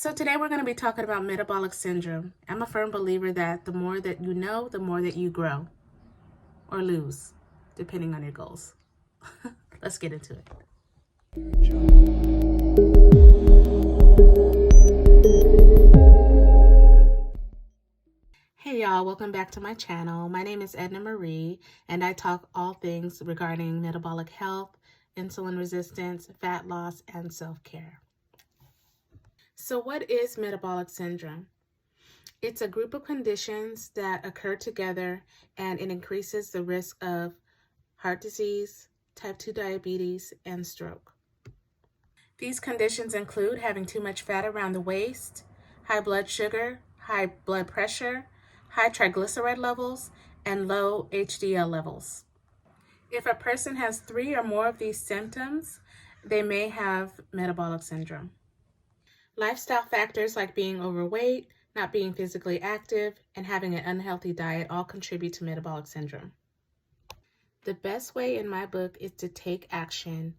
So today we're going to be talking about metabolic syndrome. I'm a firm believer that the more that you know, the more that you grow or lose, depending on your goals. Let's get into it. Hey y'all, welcome back to my channel. My name is Edna Marie, and I talk all things regarding metabolic health, insulin resistance, fat loss, and self-care. So what is metabolic syndrome? It's a group of conditions that occur together, and it increases the risk of heart disease, type 2 diabetes, and stroke. These conditions include having too much fat around the waist, high blood sugar, high blood pressure, high triglyceride levels, and low HDL levels. If a person has 3 or more of these symptoms, they may have metabolic syndrome. Lifestyle factors like being overweight, not being physically active, and having an unhealthy diet all contribute to metabolic syndrome. The best way in my book is to take action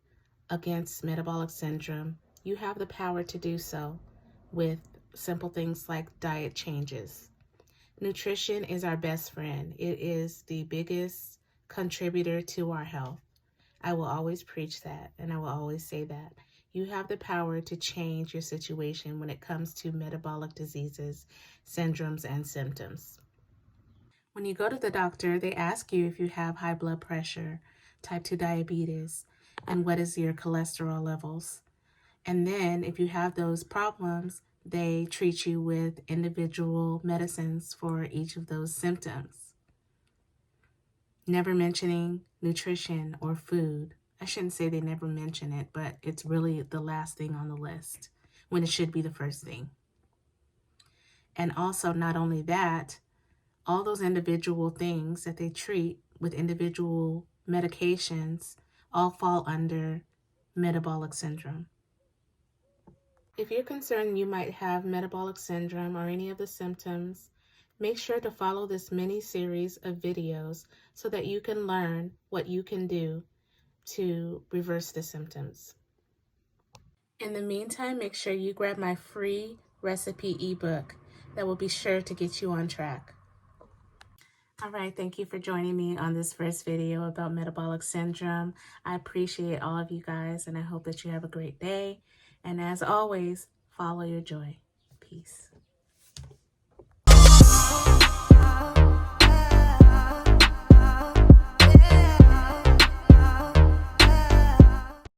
against metabolic syndrome. You have the power to do so with simple things like diet changes. Nutrition is our best friend. It is the biggest contributor to our health. I will always preach that, and I will always say that. You have the power to change your situation when it comes to metabolic diseases, syndromes, and symptoms. When you go to the doctor, they ask you if you have high blood pressure, type 2 diabetes, and what is your cholesterol levels. And then if you have those problems, they treat you with individual medicines for each of those symptoms. Never mentioning nutrition or food. I shouldn't say they never mention it, but it's really the last thing on the list when it should be the first thing. And also, not only that, all those individual things that they treat with individual medications all fall under metabolic syndrome. If you're concerned you might have metabolic syndrome or any of the symptoms, make sure to follow this mini series of videos so that you can learn what you can do to reverse the symptoms. In the meantime, make sure you grab my free recipe ebook that will be sure to get you on track. All right, thank you for joining me on this first video about metabolic syndrome. I appreciate all of you guys, and I hope that you have a great day. And as always, follow your joy. Peace.